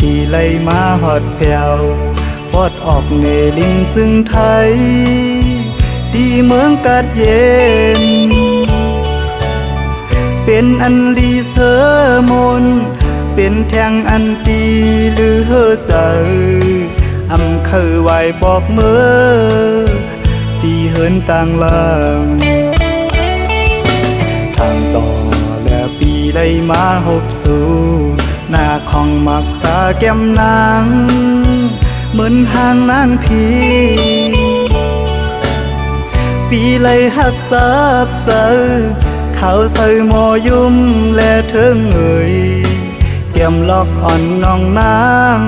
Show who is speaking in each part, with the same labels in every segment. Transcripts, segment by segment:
Speaker 1: ปีไล่มาหอดแผ่วปอดออกเนลิงจึงไทยดีเมืองกาดเย็นเป็นอันดีเสมนเป็นแทงอันดีหรือเฮอใจอำเคยไหวบอกเมื่อตีเหินต่างลางสั่งต่อและปีไล่มาหบสู่หน้าของมักตาแก้มนางเหมือนห่างนางพีปีไล่หักจับเจอเขาใส่หมอยุ่มและเทิงเอ่ยเตรียมล็อกอ่อนน้องนาง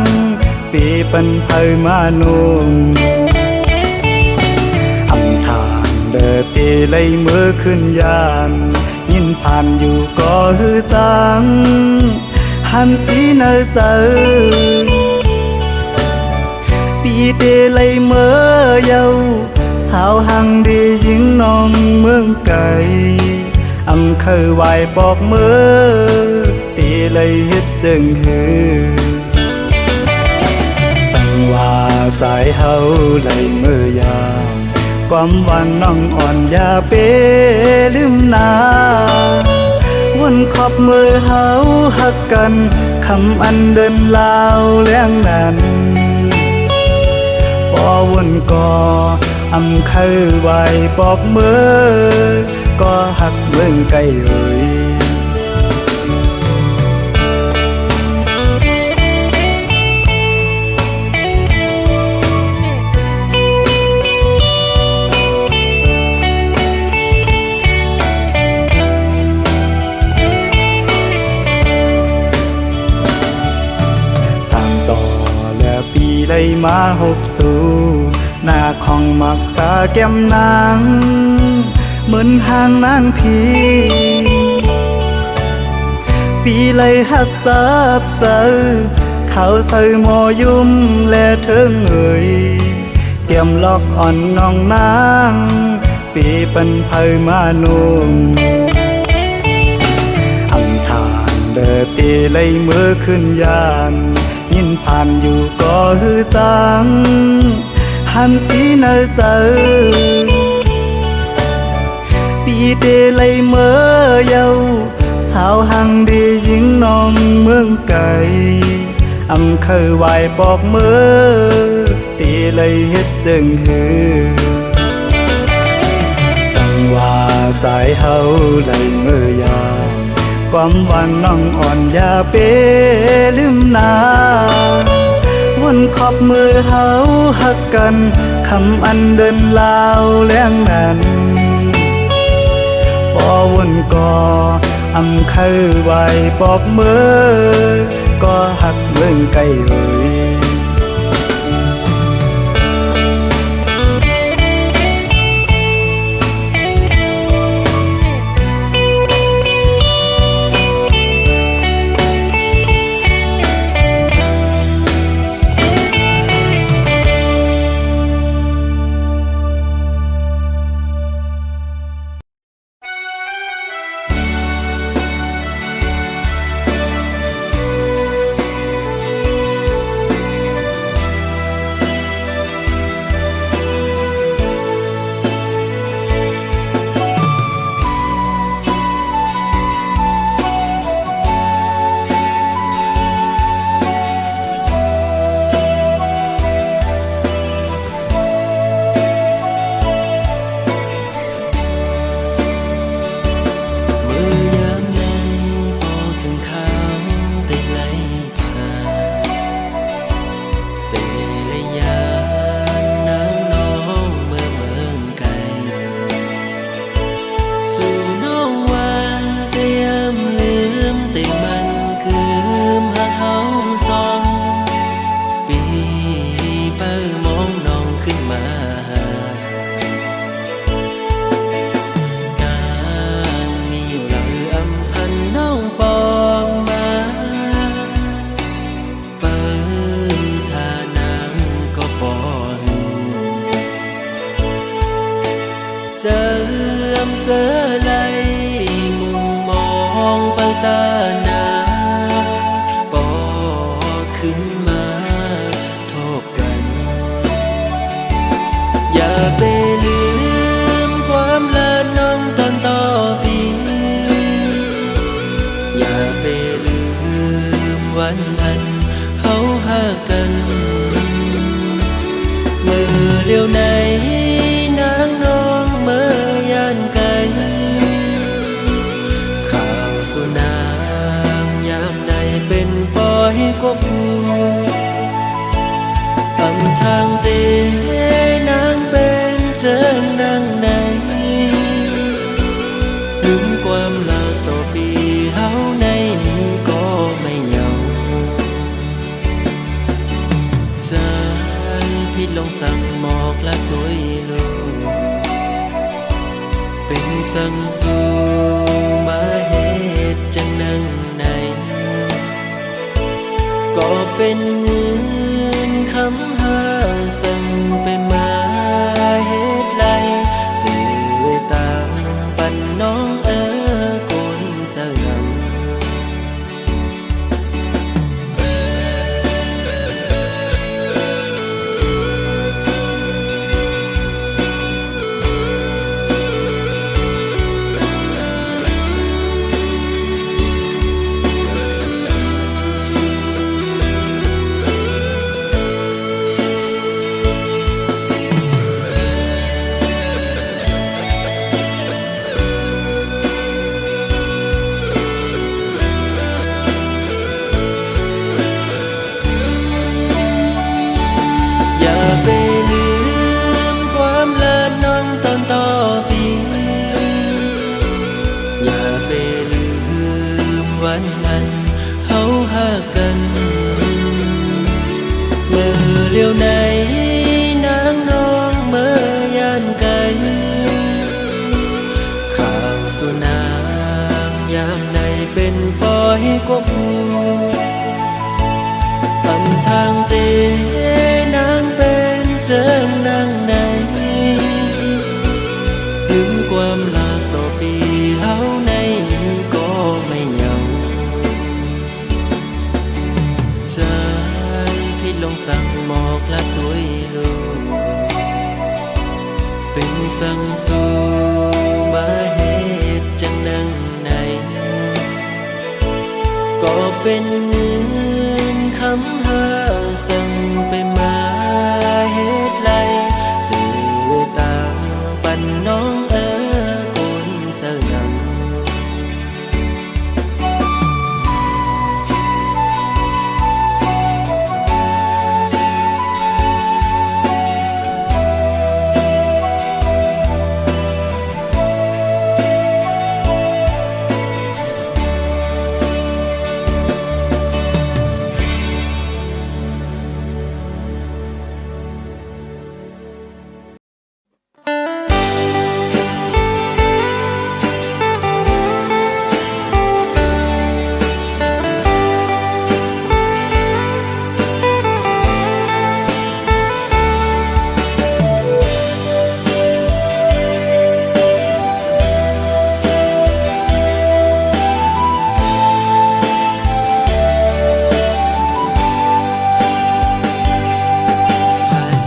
Speaker 1: ปีปันไพมานุ่มอำทางเดินปีไล่มือขึ้นยานยินผ่านอยู่ก็ฮือจังหันสีเนอเจอปีเดไล่เมื่อเยาสาวหังดียิงน้องเมืองไกลอำเคยไหวบอกเมื่อตีเลยเฮ็ดจึงฮือสั่งว่าใจเฮาเลยเมื่อยามความหวานน้องอ่อนอย่าเปลืมนาวนขอบมือเฮาหักกันคำอันเดินลาวเลี้ยงนั้นพอวนก่ออำเคยไหวบอกเมื่อก็หักเมืองไกลเอ่ยสั่งต่อและปีไล่มาหบสู่หน้าของมักตาแก้มนางเหมือนห่างนางพีปีไล่หักจับเจอเขาใส่หมอยุ่มและเทิงเอ่ยเตรียมล็อกอ่อนน้องนางปีปันไพมานุ่มอำทางเดินตีไล่มือขึ้นยานยินผ่านอยู่ก็ฮือจังหันสีเนอเจอปีเดไล่เมื่อเยาสาวหังดียิงน้องเมืองไกลอำเคยไหวบอกเมื่อตีเลยเฮ็ดจึงฮือสั่งว่าใจเฮาเลยเมื่อยามความหวานน้องอ่อนอย่าเปลืมนาวนขอบมือเฮาหักกันคำอันเดินลาวเลี้ยงนั้นพอวนก่ออำเคยไหวบอกเมื่อก็หักเมืองไกลเอ่ย
Speaker 2: เ วันนั้นเฮาหากันเมื่อเลี้ยวไหนนางน้องเมื่อย่านไกลข่าวสุนางยามใดเป็นปล่อยกบอำทางเตนางเป็นเจิงนางไหนลืมความลาต่อปีเฮาในนี้ก็ไม่เหงาใจพิดลงสั่งหมอกละตัวลูกเป็นสั่งสู่มาเหตุจังนั่งในก็เป็นเงินคำหาสั่งไปมาเหตุไรตื่นตามปันน้องกุนเจะยำอย่าไปลืมความลาน้องตอนต่อปีอย่าไปลืมวันนั้นเฮาหากันเมื่อเลี้ยวไหนนางน้องเมื่อย่านไกลข่าวสุนางยามใดเป็นปล่อยกบอำทางเตนางเป็นเจิงนางไหนลืมความลาต่อปีเฮาในนี้ก็ไม่เหงาใจพิดลงสั่งหมอกละตัวลูกเป็นสั่งสู่มาเหตุจังนั่งในก็เป็นเงินคำหาสั่งไปมาเหตุไรตื่นตามปันน้องกุนเจะยำ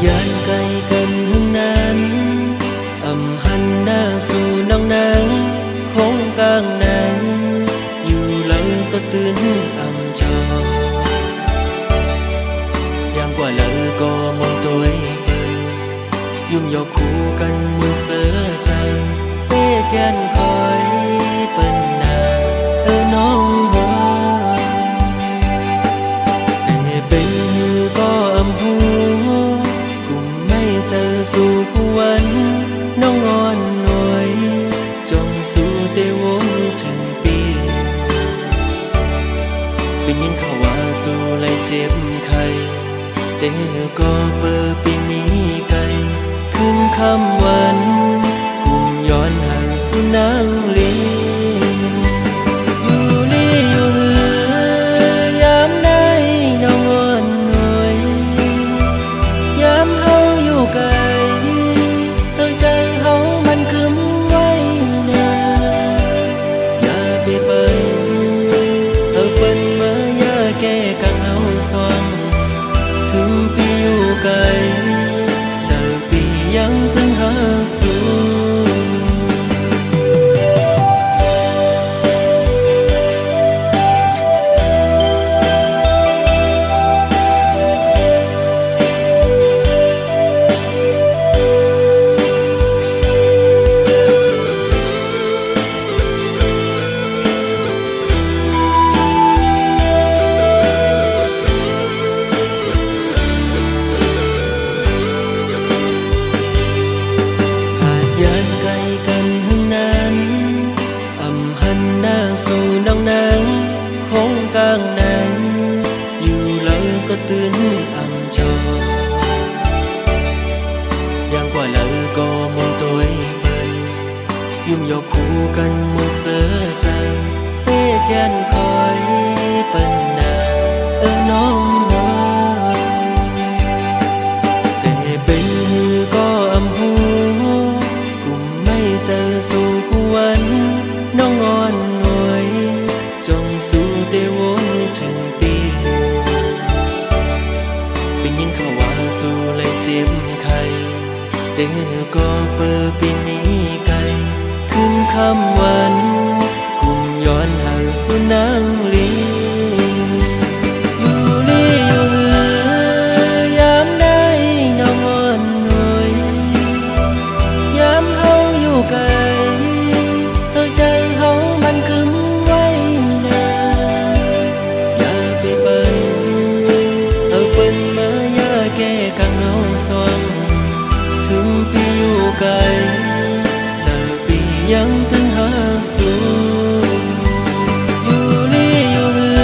Speaker 2: ยานไกลกันหึงนั้นอำหันหน้าสู่น้องนางคงกลางนั้นอยู่หลังก็ตื่นอำจออย่างกว่าเลยก็มองตัวเปิ้นยุ่งยอกคู่กันมุนเสือใจเป้แกนคอยเปิ้นนาน้องหัวแต่เป็นมือก็อำหูเจอสู่วันน้องอ่อนหน่วยจงสู่เตวงถึงปีเป็นยินเขาว่าสู่ไล่เจ็บไข้แต่ก็เปิดปีมีไกลขึ้นคำวันกุมย้อนห่างสู่นางลีอยู่ลีอยู่เหือยามใดน้องอ่อนหน่วยยามเฮาอยู่ไกลตั้งใจเฮามันคึมไว้นะอย่าไปเปิ้นเอาเปิ้นมาอย่าแก้กังเฮาสว่างถึงปีอยู่ไกลเจอปียังตึงหาสู่ คู่กันหมดเสือเสือเป้แกนคอยเปิ้นนาน้องหัวแต่เป็นหือก็อำหูกุมไม่เจอสู่กวันน้องอ่อนหน่วยจงสู่เตวนถึงปีเป็นยินเขาว่าสู่เลยเจ็บไข้เด้อก็เปิดปีนี้ไกลขึ้นคำวันกุมย้อนหาสู่นางลีอยู่ลีอยู่เหือยามได้น้องอ่อนหน่วยยามเฮาอยู่ไกลใจเฮามันกึมไว้นาอย่าไปเปิ้นเอาเปิ้นมาอย่าแก้กังเฮาสวงถึงปีอยู่ไกลจะปียังตึงหาสู่อยู่ลีอยู่เหือ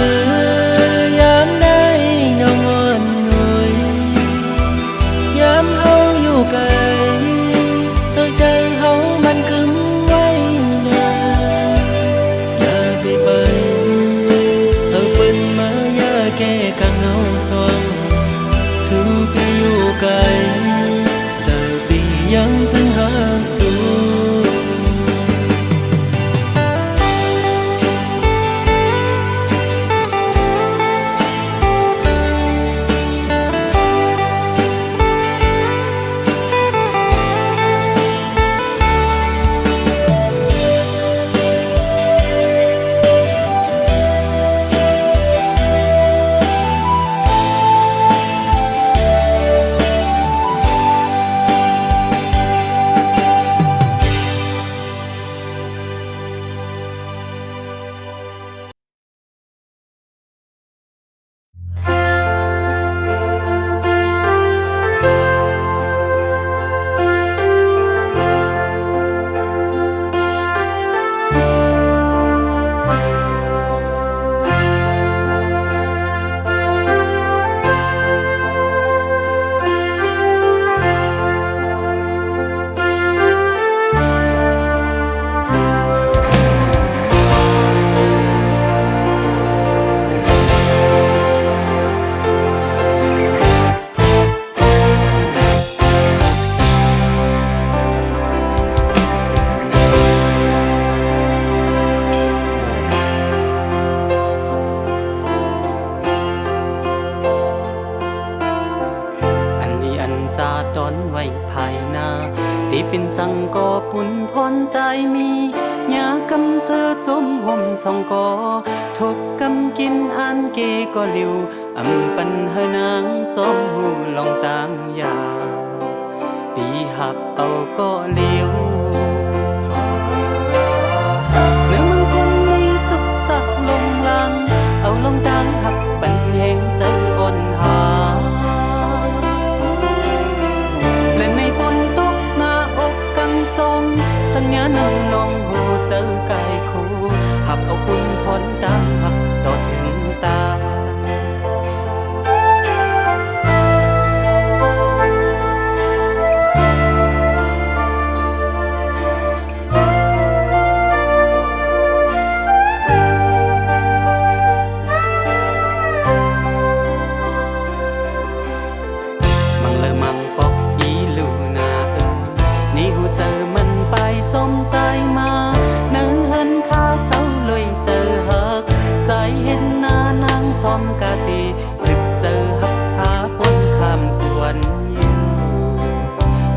Speaker 2: ยามได้น้องอ่อนหน่วยยามเฮาอยู่ไกลใจเฮามันกึมไว้นาอย่าไปเปิ้นเอาเปิ้นมาอย่าแก้กังเฮาสวงถึงปีอยู่ไกลจะปียังตึงหาสู่สาดอนไว้ภายหน้าที่เป็นสังกอปุ่นพรใจมียากำเสือสมห่มสองกอทบกำกินอันเกก็ลิวอำปันเฮนางสองหูลองตามยาปีหับเอาก็เลี้ยวเนื้อมังคนมีสุขสักลงลังเอาลองดังหักปันแห่งใจอ่อนหาในฝนตกหน้าอกกังทรงสัญญาณนองหูเจอกายคู่หับเอาคุณพรตามหักต่อถึงตาซ้อมกาสีสึกเจอหักพาปนคำกวนยิง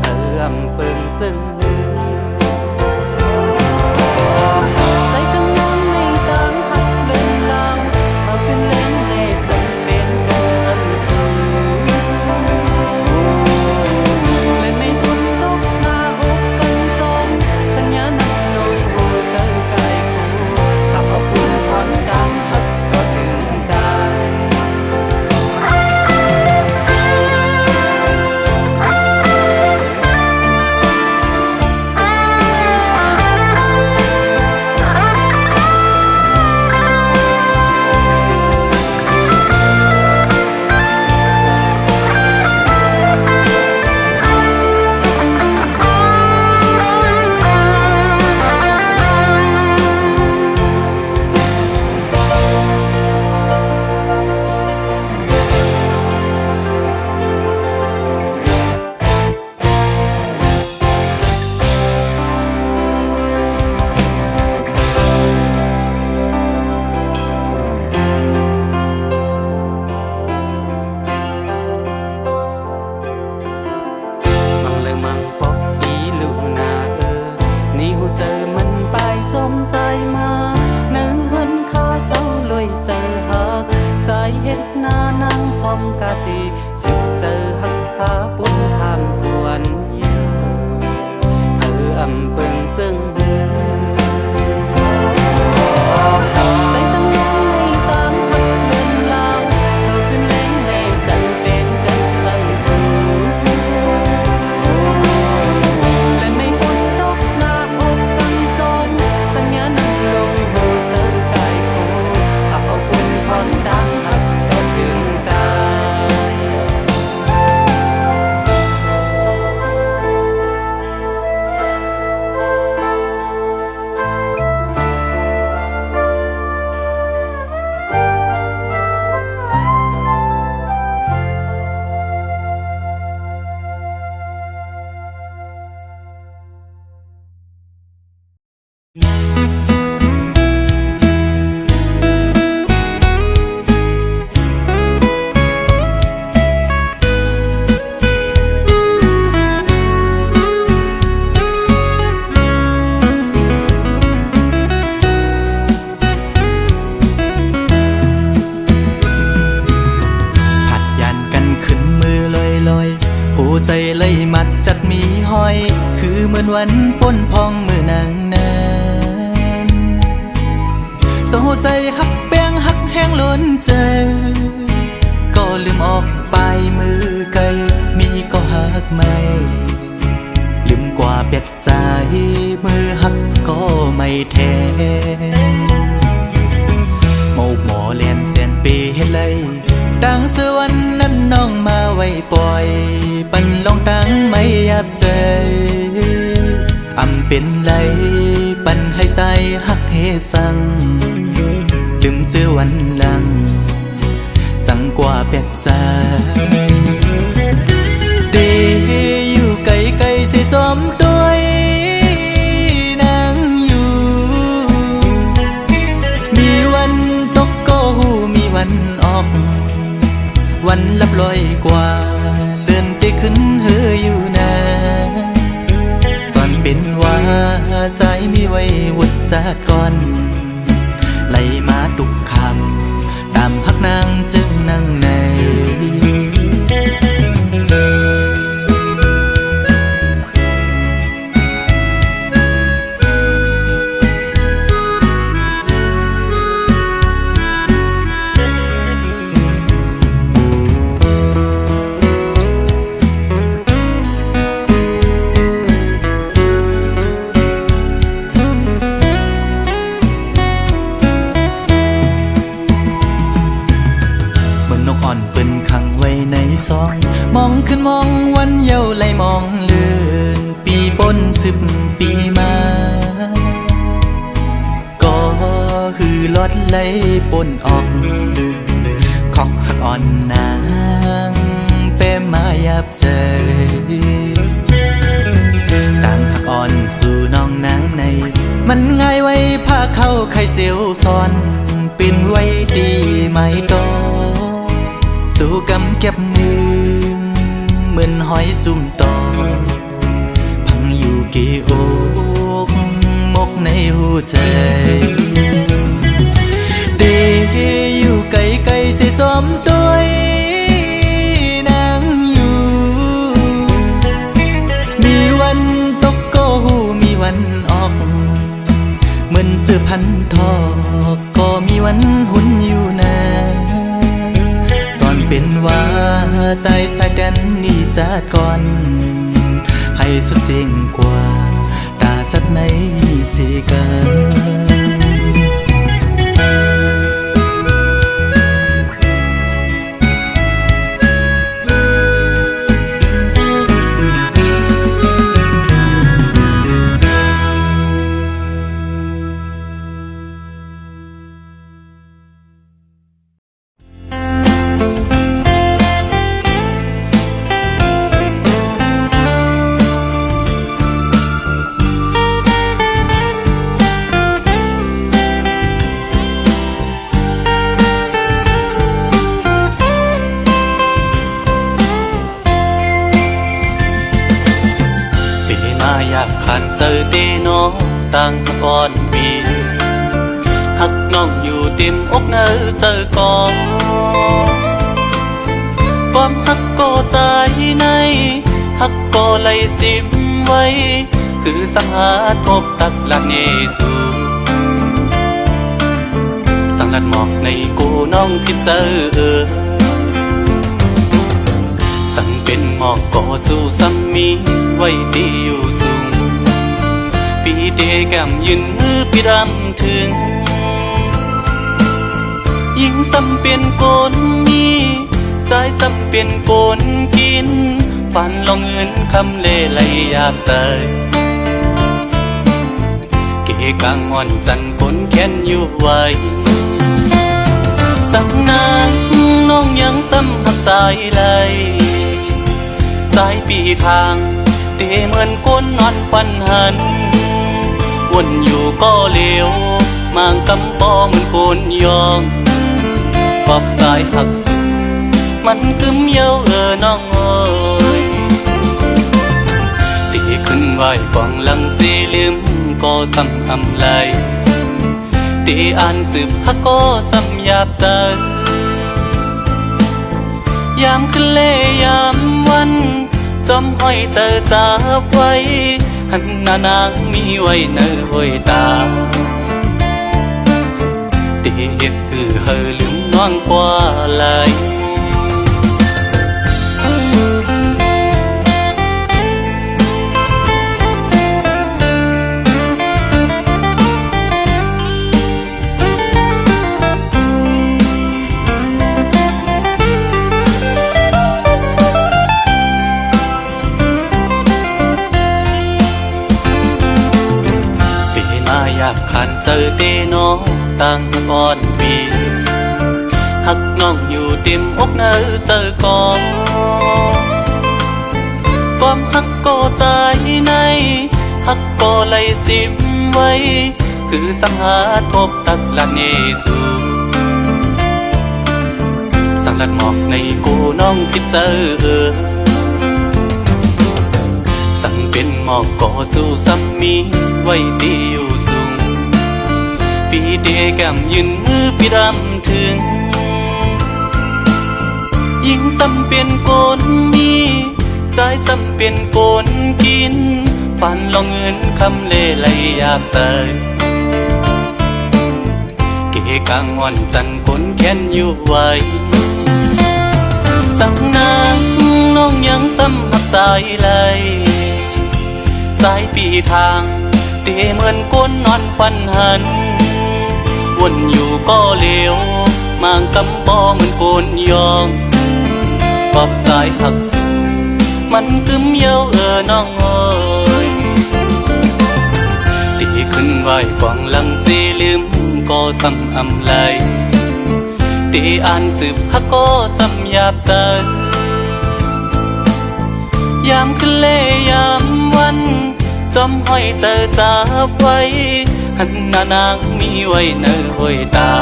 Speaker 2: เติมปึงซึ่งหือใส่ตั้งนอนในตามหักเล่นลางเขาขึ้นเล่นเล่จนเป็นกันอันสูงและในฝนตกหน้าอกกันซ้อมสัญญาณนอยหูเจอกายคู่ขับเอาปุ่นพรดังหักก็ถึงตา มกาสีสึกเสือหักหาปุ้นคำทวนเยี่ยวเธออำเปิงซึ่งเดือใส่ตั้งน้องในตามหักเดินลาวเธอขึ้นแรงแรงจังเป็นกันตั้งสูงและไม่ฝนตกมาอกกันสองสัญญานั่งลงโหเติมกายโคหักเอาอุ่นพรดังหักก็ถึงตาย ผัดยันกันขึ้นมือลอยๆหูใจเลยมัดจัดมีห้อย คือเหมือนวันป้นพองมือนางนั้นโซใจหักแป้งหักแห้งล้นใจ ก็ลืมออกไปมือไกลมีก็หักไม่ลืมกว่าเป็ดใจมือหักก็ไม่แทนเมาหมอเลียนเสียนปีเฮ็ดเลยดังสวรรค์นั้นน้องมาไว้ปล่อยปันลองตั้งไม่ยับใจอำเป็นไรปันให้ใจหักเฮสังลืมเจอวันหลังจังกว่าเป็ดใจเดอยู่ไกลไกลสิจอมตัวนางอยู่มีวันตกก็หูมีวันออกวันลับลอยกว่าเลื่อนไปขึ้นเฮออยู่นะสอนเป็นว่าใจมีไว้วุดจากก่อนไหลมาทุกคำตามหักนางจึงนั่งในซองมองขึ้นมองวันเยาว์ไหลมองเลือนปีปน10 ปีมาก็คือลอดไหลปนออกขอกหักอ่อนนางเป้มายับใจต่างหักอ่อนสู่น้องนางในมันง่ายไว้พาเข้าไข่เจียวซ้อนเป็นไว้ดีไหมตอจูกำเก็บมือเหมือนหอยจุ่มตอพังอยู่กี่อกมกในหัวใจเดอยู่ไกลไกลเสียจอมตัวนางอยู่มีวันตกก็หูมีวันออกเหมือนเจอพันทอกก็มีวันหุ่นอยู่นะสอนเป็นว่าใจสายแดนนี่จัดก่อนให้สุดเสียงกว่าตาจัดในสีกัน ขันเจอตีน้องตั้งก่อนปีหักน้องอยู่ติมอกเนื้อเจอก่อน
Speaker 1: ความฮักก็ใจในฮักก็ไหลสิมไว้คือสังหาทบตักละเนสูสังลัดหมอกในกูน้องพิเจอสั่งเป็นหมอกก่อสู้ซ้ำมีไว้ดีอยู่สูงปีเดแก้มยืนมือพี่รำถึงยิ่งซ้ำเปลี่ยนโกนมีใจซ้ำเปลี่ยนโกนกินฝันลองเงินคำเล่ไหลยาบใสเกกางอ่อนจันคนแค้นอยู่ไว้สังนางน้องยังซ้ำหักสายไหลสายปีทางเตเหมือนก้นนอนฟันหันวนอยู่ก็เลวมางกำปอเหมือนโกนยองขอบสายหักสุดมันกึมเย้าน้องเอ้ยตีขึ้นไหวกองหลังสีลืมก็ซ้ำอำไลตีอ่านสืบฮักก็ซ้ำหยาบใจยามขึ้นเล่ยามวันจอมห้อยเจอจับไว้หันหน้านางมีไว้เนอห้อยตาตีเฮ็ดเฮอลืมน้องกว่าไหลอยากขันเจอเดน้องตั้งก่อนปีหักน้องอยู่เต็มอกเนอเจอก่อนความหักก็ใจในหักก็ไหลสิมไว้คือสังหาทบตักละเนสูสังลัดหมอกในกูน้องคิดเจอสั่งเป็นหมอกก่อสู้ซ้ำมีไว้ดีอยู่สูงปีเดแก้มยืนมือพี่รำถึงยิ่งซ้ำเป็นโกนมีใจซ้ำเป็นโกนกินฝันลองเงินคำเล่ไหลยาบใสเกกางอ่อนจันคนแค้นอยู่ไว้สั่งนางน้องยังซ้ำหักสายไหลสายปีทางเตเหมือนก้นนอนฟันหันวนอยู่ก็เลวมางกำปอเหมือนโกนยองขอบสายหักสุดมันกึมเย้าน้องเอ้ยตีขึ้นไหวกวางหลังสีลืมก็ซ้ำอำไลตีอ่านสืบฮักก็ซ้ำหยาบใจยามขึ้นเล่ยามวันจอมห้อยเจอจับไว้หันหน้านางมีไว้เนอห้อยตา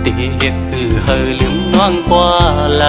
Speaker 1: ตีเฮ็ดเฮอลืมน้องกว่าไหล